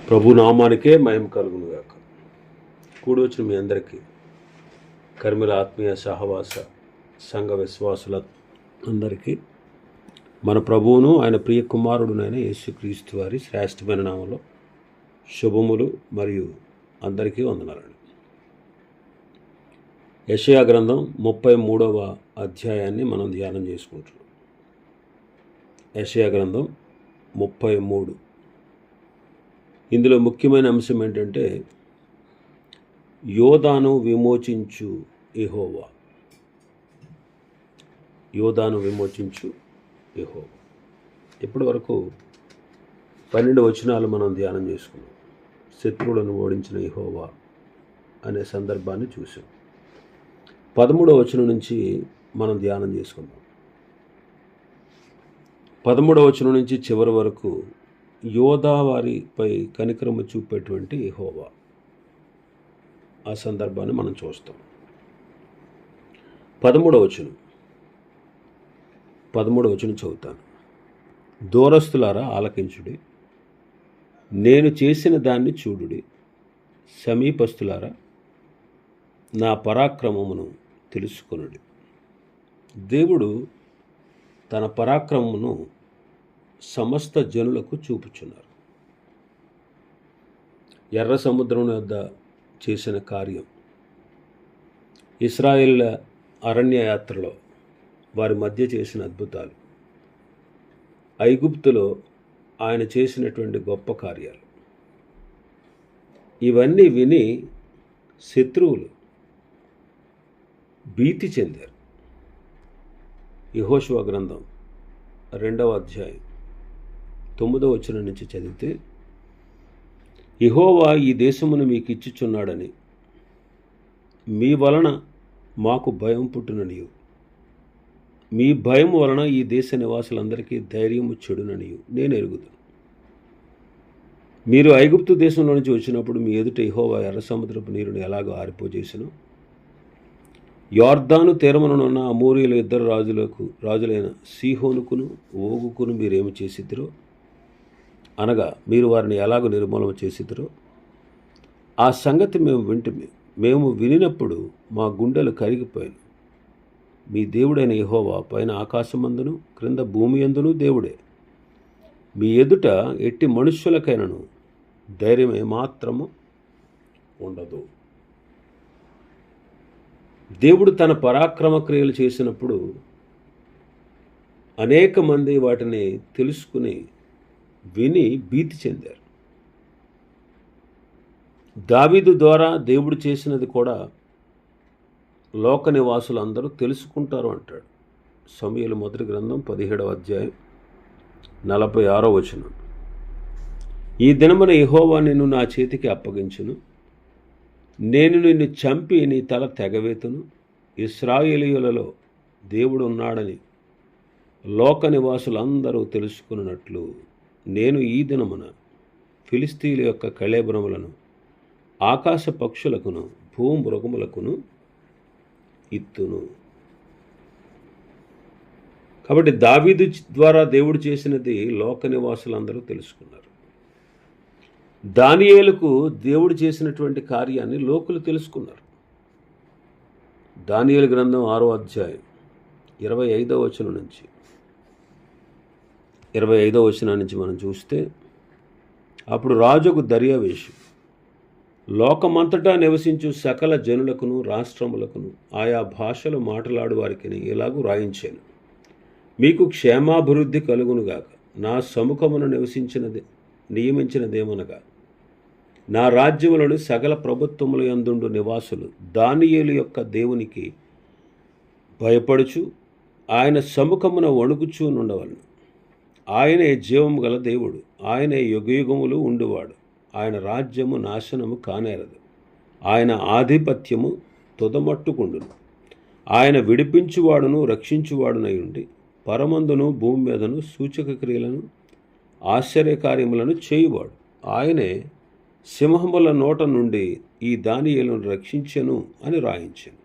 ప్రభు నామానికే మహిమ కలుగునుగాక. కూడి వచ్చిన మీ అందరికీ కర్మిల ఆత్మీయ సహవాస సంఘ విశ్వాసుల అందరికీ మన ప్రభువును ఆయన ప్రియ కుమారుడునైన యేసుక్రీస్తు వారి శ్రేష్టమైన నామంలో శుభములు మరియు అందరికీ వందనాలండి. యెషయా గ్రంథం 33వ అధ్యాయాన్ని మనం ధ్యానం చేసుకుంటున్నాం. యెషయా గ్రంథం 33. ఇందులో ముఖ్యమైన అంశం ఏంటంటే యోదాను విమోచించు యెహోవా. యోదాను విమోచించు యెహోవా. ఇప్పటి వరకు 12 వచనాలు మనం ధ్యానం చేసుకున్నాం. శత్రువులను ఓడించిన యెహోవా అనే సందర్భాన్ని చూసాం. 13వ వచనం నుంచి మనం ధ్యానం చేసుకుందాం. 13వ వచనం నుంచి చివరి వరకు యోధా వారిపై కనికరము చూపేటువంటి యెహోవా ఆ సందర్భాన్ని మనం చూస్తాం. 13వ వచనం చదువుతాను. దూరస్తులారా ఆలకించుడి, నేను చేసిన దాన్ని చూడుడి. సమీపస్తులారా నా పరాక్రమమును తెలుసుకొనుడి. దేవుడు తన పరాక్రమమును సమస్త జనులకు చూపుచున్నారు. ఎర్ర సముద్రం వద్ద చేసిన కార్యం, ఇశ్రాయేళ్ల అరణ్య యాత్రలో వారి మధ్య చేసిన అద్భుతాలు, ఐగుప్తులో ఆయన చేసినటువంటి గొప్ప కార్యాలు, ఇవన్నీ విని శత్రువులు భీతి చెందారు. యెహోషువ గ్రంథం 2వ అధ్యాయం 9వ వచనం నుంచి చదివితే, యెహోవా ఈ దేశమును మీకు ఇచ్చుచున్నాడని, మీ వలన మాకు భయం పుట్టుననియు, మీ భయం వలన ఈ దేశ నివాసులందరికీ ధైర్యము చెడుననియు నేను ఎరుగుదును. మీరు ఐగుప్తు దేశంలో నుంచి వచ్చినప్పుడు మీ ఎదుట యెహోవా ఎర్ర సముద్రపు నీరుని ఎలాగో ఆరిపోజేసెను, యొర్దాను తీరమునున్న అమోరీయుల ఇద్దరు రాజులైన సీహోనుకును ఓగుకును మీరేమి చేసిద్దిరో, అనగా మీరు వారిని ఎలాగో నిర్మూలన చేసిద్దిరో, ఆ సంగతి మేము వినినప్పుడు మా గుండెలు కరిగిపోయాను. మీ దేవుడైన యెహోవా పైన ఆకాశమందును క్రింద భూమి యందును దేవుడే. మీ ఎదుట ఎట్టి మనుష్యులకైనను ధైర్యం ఏమాత్రము ఉండదు. దేవుడు తన పరాక్రమ క్రియలు చేసినప్పుడు అనేక మంది వాటిని తెలుసుకుని విని భీతి చెందారు. దావీదు ద్వారా దేవుడు చేసినది కూడా లోక నివాసులు అందరూ తెలుసుకుంటారు అంటాడు. సమూయేలు మొదటి గ్రంథం 17వ అధ్యాయం 46వ వచనం. ఈ దినమున యెహోవా నిన్ను నా చేతికి అప్పగించును, నేను నిన్ను చంపి నీ తల తెగవేతును. ఇశ్రాయేలీయులలో దేవుడు ఉన్నాడని లోక నివాసులందరూ తెలుసుకున్నట్లు నేను ఈ దినమున ఫిలిస్తీయుల యొక్క కళేబరములను ఆకాశ పక్షులకును భూమృగములకును ఇత్తును. కాబట్టి దావీదు ద్వారా దేవుడు చేసినది లోక నివాసులందరూ తెలుసుకున్నారు. దానియేలుకు దేవుడు చేసినటువంటి కార్యాన్ని లోకులు తెలుసుకున్నారు. దానియేలు గ్రంథం 6వ అధ్యాయం 25వ వచనం నుంచి 25వ వచనం నుంచి మనం చూస్తే, అప్పుడు రాజుకు దర్యావేషు లోకమంతటా నివసించు సకల జనులకును రాష్ట్రములకును ఆయా భాషలు మాట్లాడు వారికి ఇలాగూ రాయించాను, మీకు క్షేమాభివృద్ధి కలుగునుగాక. నా సముఖమును నియమించినదేమనగా, నా రాజ్యములను సకల ప్రభుత్వముల యందుండు నివాసులు దానియేలు యొక్క దేవునికి భయపడుచు ఆయన సముఖమున వణుకుచూ నుండవలను. ఆయనే జీవము గల దేవుడు, ఆయనే యుగయుగములు ఉండువాడు. ఆయన రాజ్యము నాశనము కానేరదు, ఆయన ఆధిపత్యము తుదమట్టుకుండును. ఆయన విడిపించువాడును రక్షించువాడునై ఉండి పరమందును భూమి మీదను సూచక క్రియలను ఆశ్చర్యకార్యములను చేయువాడు. ఆయనే సింహముల నోట నుండి ఈ దానియేలును రక్షించెను అని రాయించెను.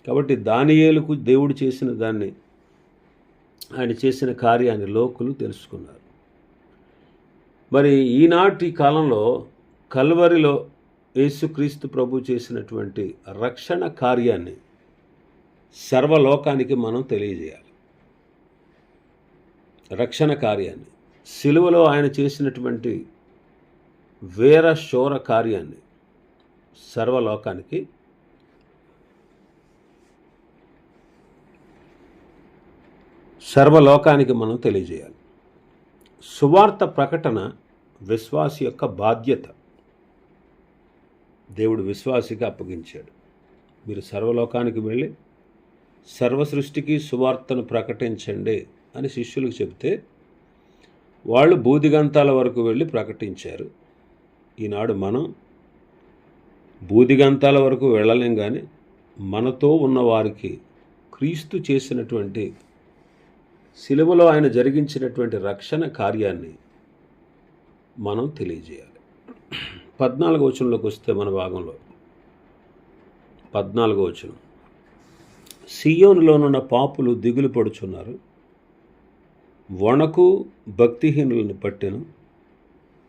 కాబట్టి దానియేలుకు దేవుడు చేసిన దాన్ని, ఆయన చేసిన కార్యాన్ని లోకులు తెలుసుకున్నారు. మరి ఈనాటి కాలంలో కల్వరిలో యేసుక్రీస్తు ప్రభు చేసినటువంటి రక్షణ కార్యాన్ని సర్వలోకానికి మనం తెలియజేయాలి. రక్షణ కార్యాన్ని, సిలువలో ఆయన చేసినటువంటి వీర శూర కార్యాన్ని సర్వలోకానికి మనం తెలియజేయాలి. సువార్త ప్రకటన విశ్వాసి యొక్క బాధ్యత. దేవుడు విశ్వాసికి అప్పగించాడు. మీరు సర్వలోకానికి వెళ్ళి సర్వ సృష్టికి సువార్తను ప్రకటించండి అని శిష్యులకు చెబితే వాళ్ళు బూదిగంతాల వరకు వెళ్ళి ప్రకటించారు. ఈనాడు మనం బూదిగంతాల వరకు వెళ్ళలేం, కానీ మనతో ఉన్న వారికి క్రీస్తు చేసినటువంటి సిలువలో ఆయన జరిగించినటువంటి రక్షణ కార్యాన్ని మనం తెలియజేయాలి. 14వ వచనంలోకి వస్తే మన భాగంలో 14వ వచనం, సియోనులోనున్న పాపులు దిగులు పడుచున్నారు, వణకు భక్తిహీనులను పట్టెను.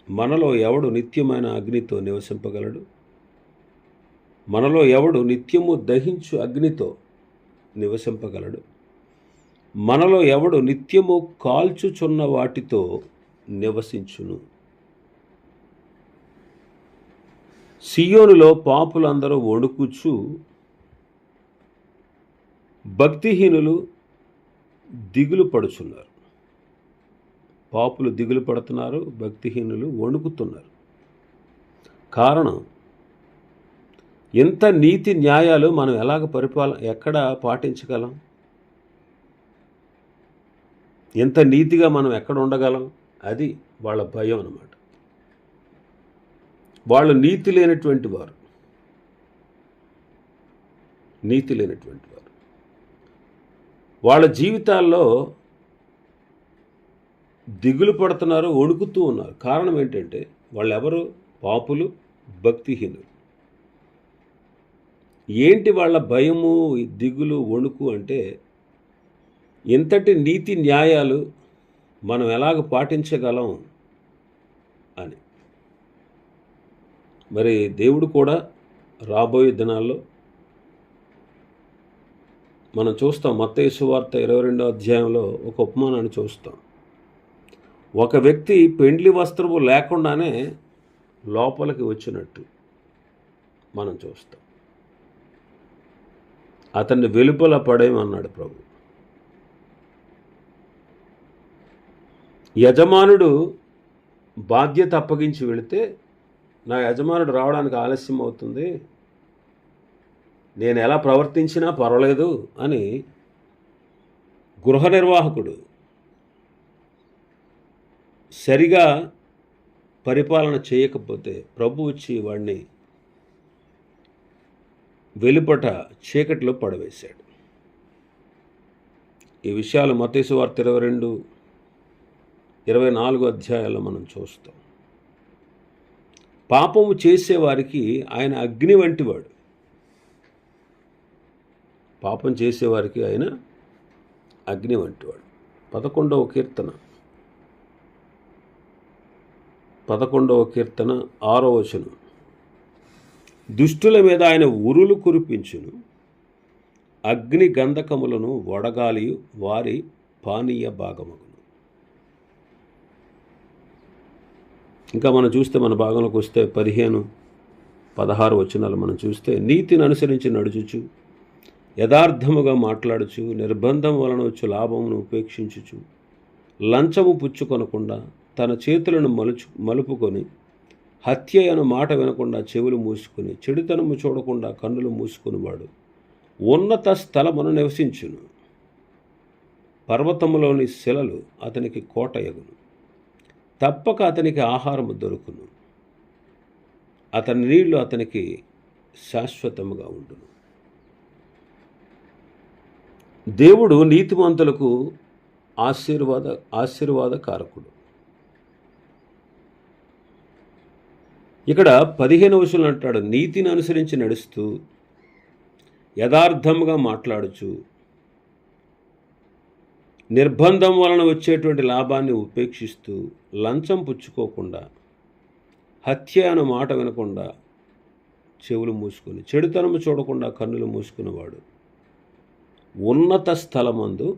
మనలో ఎవడు నిత్యమైన అగ్నితో నివసింపగలడు? మనలో ఎవడు నిత్యము దహించు అగ్నితో నివసింపగలడు? మనలో ఎవడు నిత్యము కాల్చుచున్న వాటితో నివసించును? సియోనులో పాపులందరూ వణుకుచు, భక్తిహీనులు దిగులు పడుచున్నారు. పాపులు దిగులు పడుతున్నారు, భక్తిహీనులు వణుకుతున్నారు. కారణం, ఎంత నీతి న్యాయాలు మనం ఎక్కడ పాటించగలం? ఎంత నీతిగా మనం ఎక్కడ ఉండగలం? అది వాళ్ళ భయం అన్నమాట. వాళ్ళు నీతి లేనటువంటి వారు. వాళ్ళ జీవితాల్లో దిగులు పడుతున్నారు, వణుకుతూ ఉన్నారు. కారణం ఏంటంటే వాళ్ళెవరు? పాపులు, భక్తిహీనులు. ఏంటి వాళ్ళ భయము, దిగులు, వణుకు అంటే ఎంతటి నీతి న్యాయాలు మనం ఎలాగ పాటించగలం అని. మరి దేవుడు కూడా రాబోయే దినాల్లో మనం చూస్తాం. మత్తయి సువార్త 22వ అధ్యాయంలో ఒక ఉపమానాన్ని చూస్తాం. ఒక వ్యక్తి పెండ్లి వస్త్రము లేకుండానే లోపలికి వచ్చినట్టు మనం చూస్తాం. అతన్ని వెలుపల పడేయమన్నాడు ప్రభు. యజమానుడు బాధ్యత అప్పగించి వెళితే, నా యజమానుడు రావడానికి ఆలస్యం అవుతుంది, నేను ఎలా ప్రవర్తించినా పర్వాలేదు అని గృహ నిర్వాహకుడు సరిగా పరిపాలన చేయకపోతే ప్రభు వచ్చి వాడిని వెలుపట చీకటిలో పడవేశాడు. ఈ విషయాలు మత్తయి సువార్త 22, 24 అధ్యాయాల్లో మనం చూస్తాం. పాపము చేసేవారికి ఆయన అగ్ని వంటివాడు. పాపం చేసేవారికి ఆయన అగ్ని వంటివాడు. 11వ కీర్తన 6వ వచనం, దుష్టుల మీద ఆయన ఉరులు కురిపించును, అగ్ని గంధకములను వడగాలి వారి పానీయ భాగమగును. ఇంకా మనం చూస్తే మన భాగంలోకి వస్తే 15, 16 వచనాలు మనం చూస్తే, నీతిని అనుసరించి నడుచుచు, యథార్థముగా మాట్లాడుచు, నిర్బంధం వలన వచ్చు లాభమును ఉపేక్షించుచు, లంచము పుచ్చుకొనకుండా తన చేతులను మలుపుకొని, హత్య అను మాట వినకుండా చెవులు మూసుకుని, చెడుతనము చూడకుండా కన్నులు మూసుకునివాడు ఉన్నత స్థలమును నివసించును. పర్వతములోని శిలలు అతనికి కోటయగును, తప్పక అతనికి ఆహారము దొరుకును, అతని నీళ్లు అతనికి శాశ్వతముగా ఉండును. దేవుడు నీతిమంతులకు ఆశీర్వాదకారకుడు. ఇక్కడ 15వ వచనం అంటాడు, నీతిని అనుసరించి నడుస్తూ, యథార్థముగా మాట్లాడుచు, నిర్బంధం వలన వచ్చేటువంటి లాభాన్ని ఉపేక్షిస్తూ లంచం పుచ్చుకోకుండా, హత్య అను మాట వినకుండా చెవులు మూసుకుని, చెడుతనము చూడకుండా కన్నులు మూసుకునేవాడు ఉన్నత స్థలమందు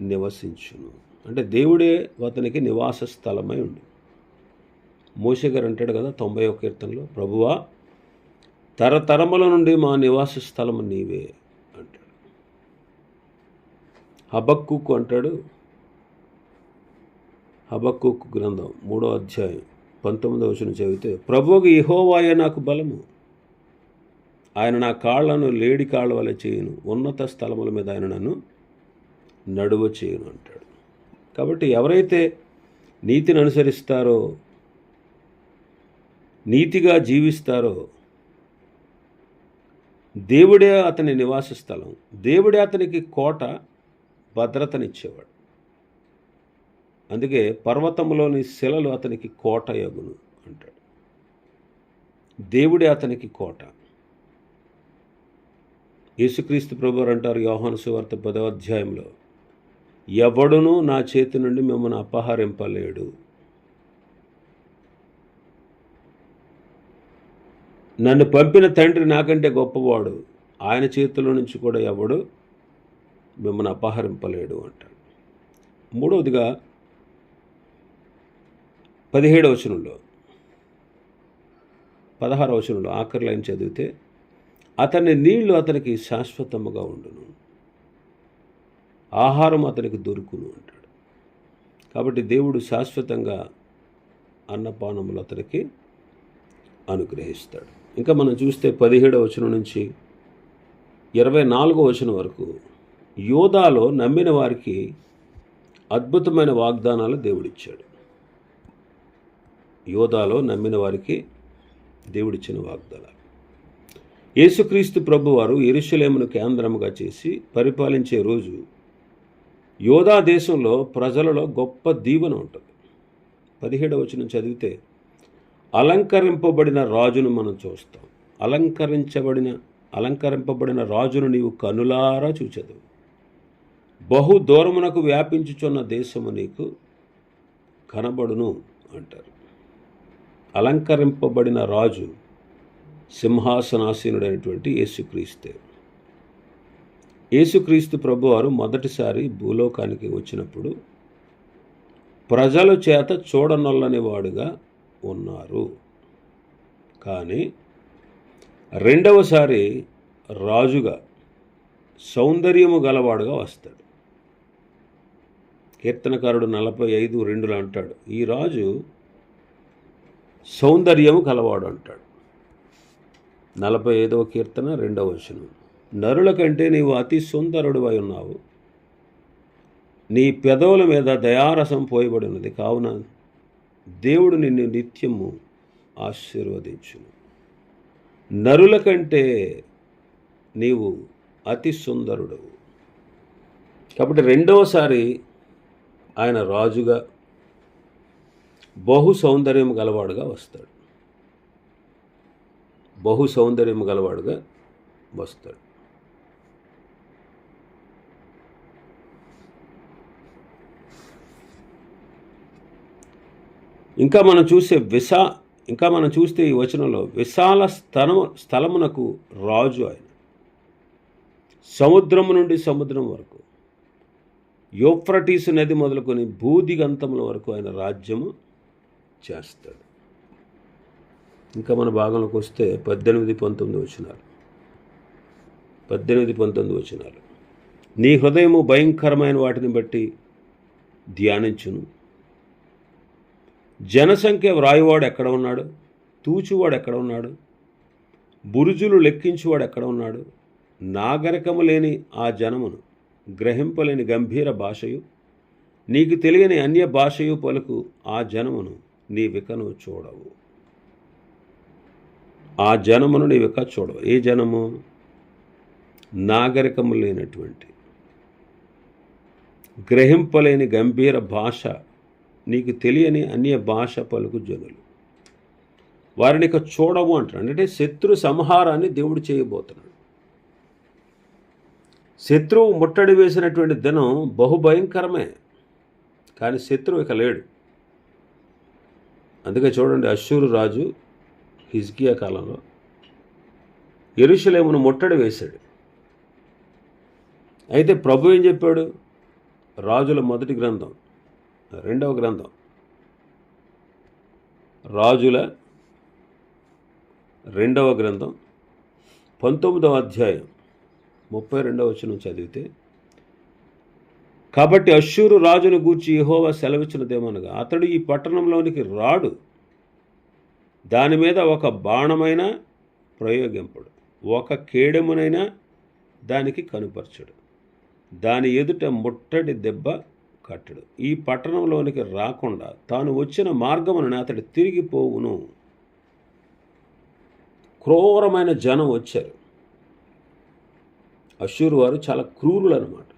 నివసించును. అంటే దేవుడే అతనికి నివాస స్థలమై ఉండు. మోషే గారు అంటాడు కదా 91 కీర్తనలో, ప్రభువా తరతరముల నుండి మా నివాస స్థలము నీవే అంటాడు. హబక్కూకు అంటాడు, హబక్కూకు గ్రంథం 3వ అధ్యాయం 19వ వచనం చదివితే, ప్రభువుకు యెహోవాయే నాకు బలము, ఆయన నా కాళ్లను లేడి కాళ్ళ వలె చేయును, ఉన్నత స్థలముల మీద ఆయన నన్ను నడువ చేయును అంటాడు. కాబట్టి ఎవరైతే నీతిని అనుసరిస్తారో, నీతిగా జీవిస్తారో, దేవుడే అతని నివాస స్థలం, దేవుడే అతనికి కోట, భద్రతనిచ్చేవాడు. అందుకే పర్వతంలోని శిలలు అతనికి కోట యగును అంటాడు. దేవుడే అతనికి కోట. యేసుక్రీస్తు ప్రభువారు అంటారు యోహాను సువార్త 10వ అధ్యాయంలో, ఎవడునూ నా చేతి నుండి మిమ్మల్ని అపహరింపలేడు. నన్ను పంపిన తండ్రి నాకంటే గొప్పవాడు, ఆయన చేతిలో నుంచి కూడా ఎవడు మిమ్మల్ని అపహరింపలేడు అంటాడు. మూడవదిగా 17వ వచనంలో, 16వ వచనంలో ఆఖరి లైన్ చదివితే, అతని నీళ్లు అతనికి శాశ్వతముగా ఉండును, ఆహారం అతనికి దొరుకును అంటాడు. కాబట్టి దేవుడు శాశ్వతంగా అన్నపానములు అతనికి అనుగ్రహిస్తాడు. ఇంకా మనం చూస్తే 17వ వచనం నుంచి 24వ వచనం వరకు యోదాలో నమ్మిన వారికి అద్భుతమైన వాగ్దానాలు దేవుడిచ్చాడు. యోదాలో నమ్మిన వారికి దేవుడిచ్చిన వాగ్దానాలు. యేసుక్రీస్తు ప్రభువారు యెరూషలేమును కేంద్రముగా చేసి పరిపాలించే రోజు యోదా దేశంలో ప్రజలలో గొప్ప దీవెన ఉంటుంది. 17వ వచనం చదివితే, అలంకరింపబడిన రాజును మనం చూస్తాం. అలంకరింపబడిన రాజును నీవు కనులారా చూచెదవు. బహు దూరమునకు వ్యాపించుచున్న దేశము నీకు కనబడును అంటారు. అలంకరింపబడిన రాజు సింహాసనాసీనుడైనటువంటి యేసుక్రీస్తే. యేసుక్రీస్తు ప్రభువారు మొదటిసారి భూలోకానికి వచ్చినప్పుడు ప్రజల చేత చూడనొల్లని వాడుగా ఉన్నారు. కానీ రెండవసారి రాజుగా సౌందర్యము గలవాడుగా వస్తాడు. కీర్తనకారుడు 45:2 అంటాడు, ఈ రాజు సౌందర్యము కలవాడు అంటాడు. 45వ కీర్తన 2వ వచనం, నరుల కంటే నీవు అతి సుందరుడివై ఉన్నావు, నీ పెదవుల మీద దయారసం పోయబడి ఉన్నది, కావున దేవుడు నిన్ను నిత్యము ఆశీర్వదించును. నరుల కంటే నీవు అతి సుందరుడవు. కాబట్టి రెండవసారి ఆయన రాజుగా బహు సౌందర్యం గలవాడుగా వస్తాడు. బహు సౌందర్యం గలవాడుగా వస్తాడు. ఇంకా మనం చూస్తే ఈ వచనంలో విశాల స్థలమునకు రాజు ఆయన. సముద్రము నుండి సముద్రం వరకు, యూఫ్రటీసు నది మొదలుకొని భూదిగంతముల వరకు ఆయన రాజ్యము చేస్తాడు. ఇంకా మన భాగంలోకి వస్తే 18-19 వచనాలు. 18-19 వచనాలు, నీ హృదయము భయంకరమైన వాటిని బట్టి ధ్యానించును. జనసంఖ్య వ్రాయువాడు ఎక్కడ ఉన్నాడు? తూచువాడు ఎక్కడ ఉన్నాడు? బురుజులు లెక్కించువాడు ఎక్కడ ఉన్నాడు? నాగరికము లేని ఆ జనమును, గ్రహింపలేని గంభీర భాషయు, నీకు తెలియని అన్య భాషయు పలుకు ఆ జనమును నీవికను చూడవు. ఆ జనమును నీవిక చూడవు. ఏ జనము? నాగరికము లేనటువంటి, గ్రహింపలేని గంభీర భాష, నీకు తెలియని అన్య భాష పలుకు జనులు, వారిని ఇక చూడవు అంటాడు. అంటే శత్రు సంహారాన్ని దేవుడు చేయబోతున్నాడు. శత్రువు ముట్టడి వేసినటువంటి దినం బహుభయంకరమే, కానీ శత్రువు ఇక లేడు. అందుకే చూడండి, అష్షూరు రాజు హిజ్కియా కాలంలో యెరూషలేమును ముట్టడి వేశాడు. అయితే ప్రభు ఏం చెప్పాడు? రాజుల మొదటి గ్రంథం, రెండవ గ్రంథం, రాజుల రెండవ గ్రంథం 19వ అధ్యాయం 32వ వచనం చదివితే, కాబట్టి అష్షూరు రాజును గూర్చి యెహోవా సెలవిచ్చినదేమనగా, అతడు ఈ పట్టణంలోనికి రాడు, దాని మీద ఒక బాణమైన ప్రయోగింపడు, ఒక కేడెమునైనా దానికి కనుపరచడు, దాని ఎదుట ముట్టడి దెబ్బ కట్టడు, ఈ పట్టణంలోనికి రాకుండా తాను వచ్చిన మార్గమున అతడు తిరిగిపోవును. క్రూరమైన జనం వచ్చారు. అష్షూరు వారు చాలా క్రూరులు అన్నమాట.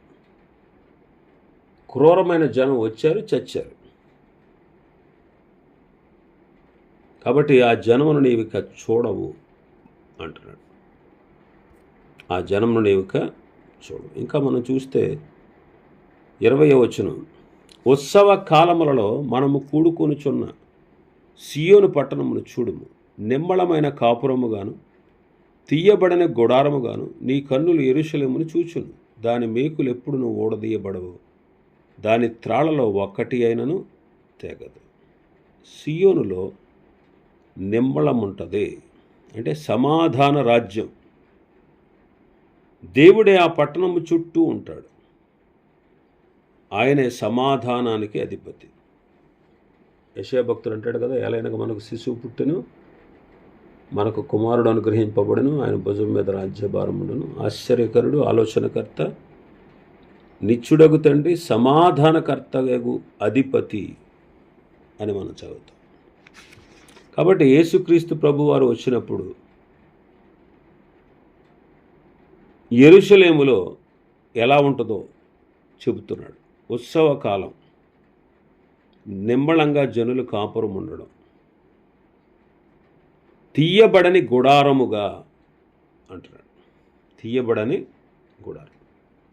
క్రూరమైన జనం వచ్చారు, చచ్చారు. కాబట్టి ఆ జనమును నీవిక చూడవు అంటున్నాడు. ఆ జనమును నీవిక చూడవు. ఇంకా మనం చూస్తే 20వ వచనం, ఉత్సవ కాలములలో మనము కూడుకొనుచున్న సియోను పట్టణమును చూడుము, నిమ్మళమైన కాపురముగాను తీయబడిన గుడారముగాను నీ కన్నులు యెరూషలేమును చూచును, దాని మేకులు ఎప్పుడును ఊడదీయబడవు, దాని త్రాళ్ళలో ఒక్కటి అయినను తెగదు. సియోనులో నిమ్మళముంటుంది, అంటే సమాధాన రాజ్యం. దేవుడే ఆ పట్టణము చుట్టూ ఉంటాడు. ఆయనే సమాధానానికి అధిపతి. యెషయా భక్తుడు అంటాడు కదా, ఎలాగనగా మనకు శిశువు పుట్టెను, మనకు కుమారుడు అనుగ్రహింపబడును, ఆయన భుజం మీద రాజ్యభారముండును, ఆశ్చర్యకరుడు, ఆలోచనకర్త, నిత్యుడగు తండ్రి, సమాధానకర్తయగు అధిపతి అని మనం చదువుతాం. కాబట్టి యేసుక్రీస్తు ప్రభువారు వచ్చినప్పుడు యెరూషలేములో ఎలా ఉంటుందో చెబుతున్నాడు. ఉత్సవ కాలం, నిమ్మళంగా జనులు కాపురం ఉండడం, తీయబడని గుడారముగా అంటున్నాడు. తీయబడని గుడారం.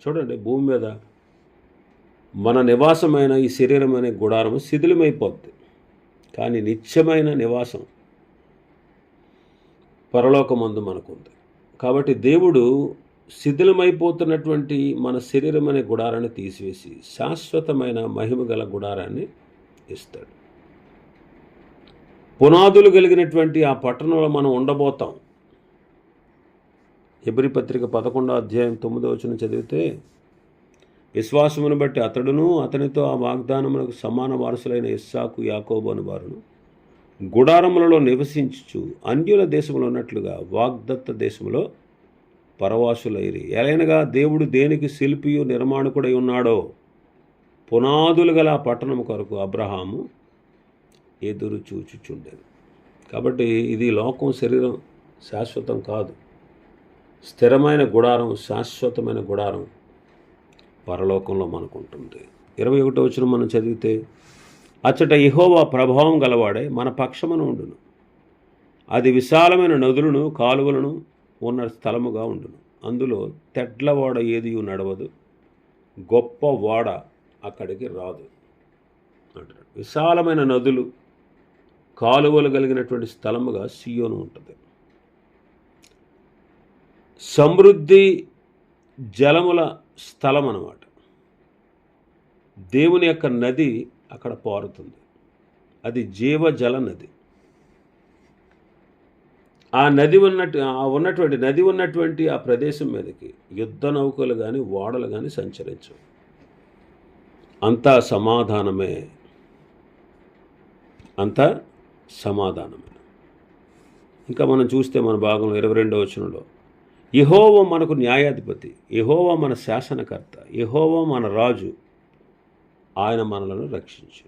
చూడండి, భూమి మీద మన నివాసమైన ఈ శరీరం అనే గుడారము శిథిలమైపోద్ది, కానీ నిత్యమైన నివాసం పరలోకమందు మనకుంది. కాబట్టి దేవుడు శిథిలమైపోతున్నటువంటి మన శరీరం అనే గుడారాన్ని తీసివేసి శాశ్వతమైన మహిమ గల గుడారాన్ని ఇస్తాడు. పునాదులు కలిగినటువంటి ఆ పట్టణంలో మనం ఉండబోతాం. హెబ్రీ పత్రిక 11వ అధ్యాయం 9వ వచనం చదివితే, విశ్వాసమును బట్టి అతడును అతనితో ఆ వాగ్దానమునకు సమాన వారసులైన ఇస్సాకు, యాకోబు అను వారును గుడారములలో నివసించుచు అన్యుల దేశంలో ఉన్నట్లుగా వాగ్దత్త దేశంలో పరవాసులైరి. ఎలైనగా దేవుడు దేనికి శిల్పియు నిర్మాణకుడై ఉన్నాడో పునాదులు గల ఆ పట్టణము కొరకు అబ్రహాము ఎదురు చూచుచుండెను. కాబట్టి ఇది లోకం, శరీరం శాశ్వతం కాదు. స్థిరమైన గుడారం, శాశ్వతమైన గుడారం పరలోకంలో మనకుంటుంది. 21వ వచనం మనం చదివితే, అచ్చట యెహోవా ప్రభావం గలవాడే మన పక్షమున ఉండును, అది విశాలమైన నదులను కాలువలను ఉన్న స్థలముగా ఉండును, అందులో తెడ్లవాడ ఏదియు నడవదు, గొప్ప వాడ అక్కడికి రాదు అంటాడు. విశాలమైన నదులు, కాలువలు కలిగినటువంటి స్థలముగా సియోను ఉంటుంది. సమృద్ధి జలముల స్థలం అన్నమాట. దేవుని యొక్క నది అక్కడ పారుతుంది. అది జీవజల నది. ఆ నది ఉన్నటువంటి ఆ ప్రదేశం మీదకి యుద్ధ నౌకలు కానీ ఓడలు కానీ సంచరించవు. అంతా సమాధానమే, అంతా సమాధానమే. ఇంకా మనం చూస్తే మన భాగంలో 22వ వచనంలో, యెహోవా మనకు న్యాయాధిపతి, యెహోవా మన శాసనకర్త, యెహోవా మన రాజు, ఆయన మనలను రక్షించు.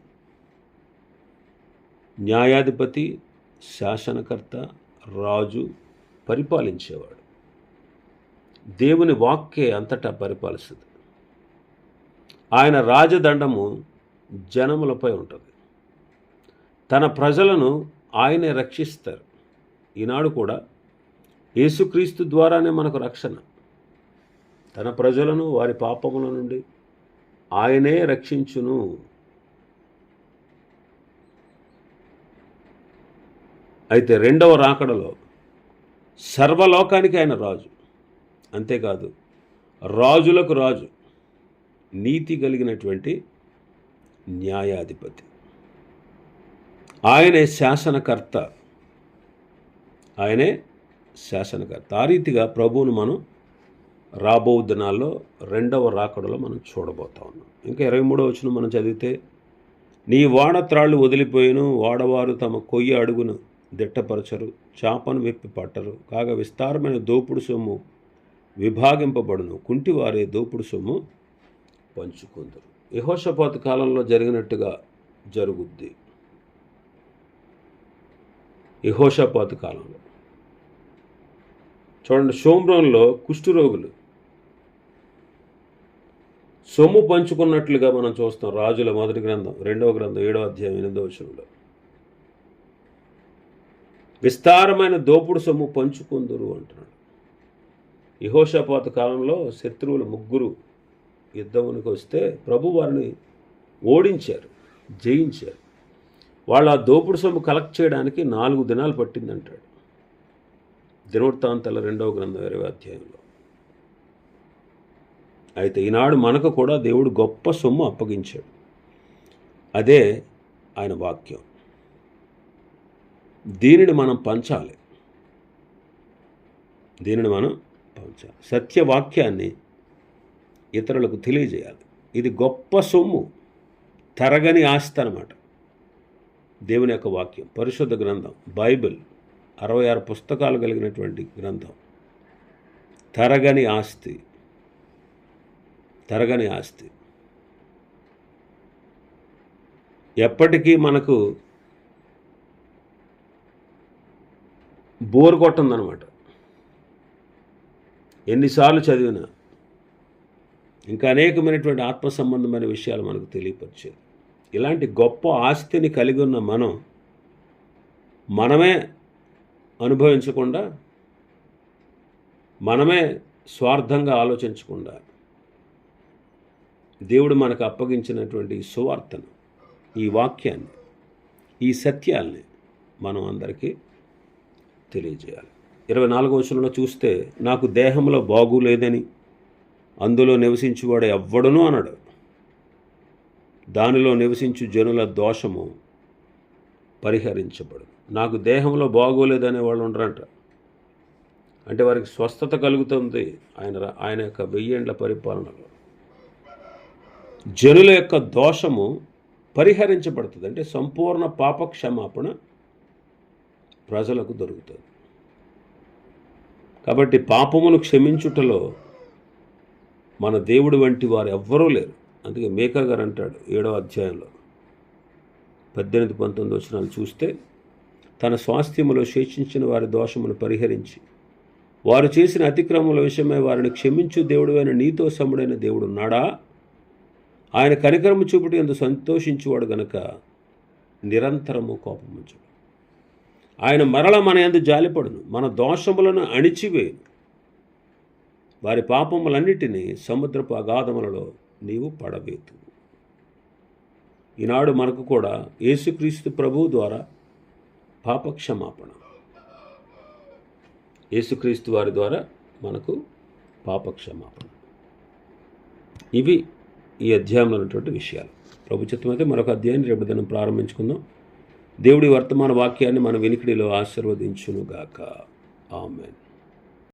న్యాయాధిపతి, శాసనకర్త, రాజు, పరిపాలించేవాడు. దేవుని వాక్కే అంతటా పరిపాలిస్తుంది. ఆయన రాజదండము జనములపై ఉంటుంది. తన ప్రజలను ఆయనే రక్షిస్తారు. ఈనాడు కూడా యేసుక్రీస్తు ద్వారానే మనకు రక్షణ. తన ప్రజలను వారి పాపముల నుండి ఆయనే రక్షించును. అయితే రెండవ రాకడలో సర్వలోకానికి ఆయన రాజు. అంతేకాదు, రాజులకు రాజు, నీతి కలిగినటువంటి న్యాయాధిపతి. ఆయనే శాసనకర్త. ఆ రీతిగా ప్రభువును మనం రాబో దినాల్లో రెండవ రాకడలో మనం చూడబోతా ఉన్నాం. ఇంకా 23వ వచనం మనం చదివితే, నీ వాడత్రాళ్ళు వదిలిపోయిను, వాడవారు తమ కొయ్య అడుగును దిట్టపరచరు, చాపను విప్పి పట్టరు, కాగా విస్తారమైన దోపుడు సొమ్ము విభాగింపబడును, కుంటివారే దోపుడు సొమ్ము పంచుకుందరు. యెహోషాపాతు కాలంలో జరిగినట్టుగా జరుగుద్ది. యెహోషాపాతు కాలంలో చూడండి, షోమ్రోన్లో కుష్ఠరోగులు సొమ్ము పంచుకున్నట్లుగా మనం చూస్తాం. రాజుల మొదటి గ్రంథం 2వ గ్రంథం 7వ అధ్యాయం 8వ వచనంలో విస్తారమైన దోపుడు సొమ్ము పంచుకుందురు అంటున్నాడు. యెహోషాపాతు కాలంలో శత్రువులు 3 యుద్ధమునికి వస్తే ప్రభు వారిని ఓడించారు, జయించారు. వాళ్ళు ఆ దోపుడు సొమ్ము కలెక్ట్ చేయడానికి 4 దినాలు పట్టిందంటాడు. దినవృత్తాంతాల 2వ గ్రంథం 20వ అధ్యాయంలో. అయితే ఈనాడు మనకు కూడా దేవుడు గొప్ప సొమ్ము అప్పగించాడు. అదే ఆయన వాక్యం. దీనిని మనం పంచాలి. సత్యవాక్యాన్ని ఇతరులకు తెలియజేయాలి. ఇది గొప్ప సొమ్ము, తరగని ఆస్తి అన్నమాట. దేవుని యొక్క వాక్యం, పరిశుద్ధ గ్రంథం, బైబిల్ 66 పుస్తకాలు కలిగినటువంటి గ్రంథం. తరగని ఆస్తి. ఎప్పటికీ మనకు బోర్ కొట్టుందన్నమాట. ఎన్నిసార్లు చదివినా ఇంకా అనేకమైనటువంటి ఆత్మ సంబంధమైన విషయాలు మనకు తెలియపరిచేది. ఇలాంటి గొప్ప ఆస్తిని కలిగి ఉన్న మనమే అనుభవించకుండా, మనమే స్వార్థంగా ఆలోచించకుండా, దేవుడు మనకు అప్పగించినటువంటి ఈ సువార్తను, ఈ వాక్యాన్ని, ఈ సత్యాల్ని మనం అందరికీ తెలియజేయాలి. 24వ వచనంలో చూస్తే, నాకు దేహంలో బాగులేదని అందులో నివసించువాడు ఎవ్వడునూ అనడు, దానిలో నివసించు జనుల దోషము పరిహరించబడు. నాకు దేహంలో బాగోలేదనే వాళ్ళు ఉండరంట. అంటే వారికి స్వస్థత కలుగుతుంది ఆయన యొక్క 1000 ఏండ్ల పరిపాలనలో. జనుల యొక్క దోషము పరిహరించబడుతుంది. అంటే సంపూర్ణ పాపక్షమాపణ ప్రజలకు దొరుకుతుంది. కాబట్టి పాపమును క్షమించుటలో మన దేవుడు వంటి వారు ఎవ్వరూ లేరు. అందుకే మేకా గారు అంటాడు 7వ అధ్యాయంలో 18-19 వచనాలు చూస్తే, తన స్వాస్థ్యములో శేషించిన వారి దోషమును పరిహరించి వారు చేసిన అతిక్రమముల విషయమై వారిని క్షమించు దేవుడైన నీతో సముడైన దేవుడు ఉన్నాడా? ఆయన కనికరము చూపుటి యందు సంతోషించువాడు గనుక నిరంతరము కోపముంచుడు. ఆయన మరల మన యందు జాలిపడును, మన దోషములను అణిచివేయును. వారి పాపములన్నిటినీ సముద్రపు అగాధములలో నీవు పడవేతు. ఈనాడు మనకు కూడా యేసుక్రీస్తు ప్రభువు ద్వారా పాపక్షమాపణ, యేసుక్రీస్తు వారి ద్వారా మనకు పాపక్షమాపణ. ఇవి ఈ అధ్యాయంలో ఉన్నటువంటి విషయాలు. ప్రభు చిత్తమైతే మరొక అధ్యాయాన్ని రేపు దినం ప్రారంభించుకుందాం. దేవుడి వర్తమాన వాక్యాన్ని మన వినికిడిలో ఆశీర్వదించునుగాక. ఆమేన్.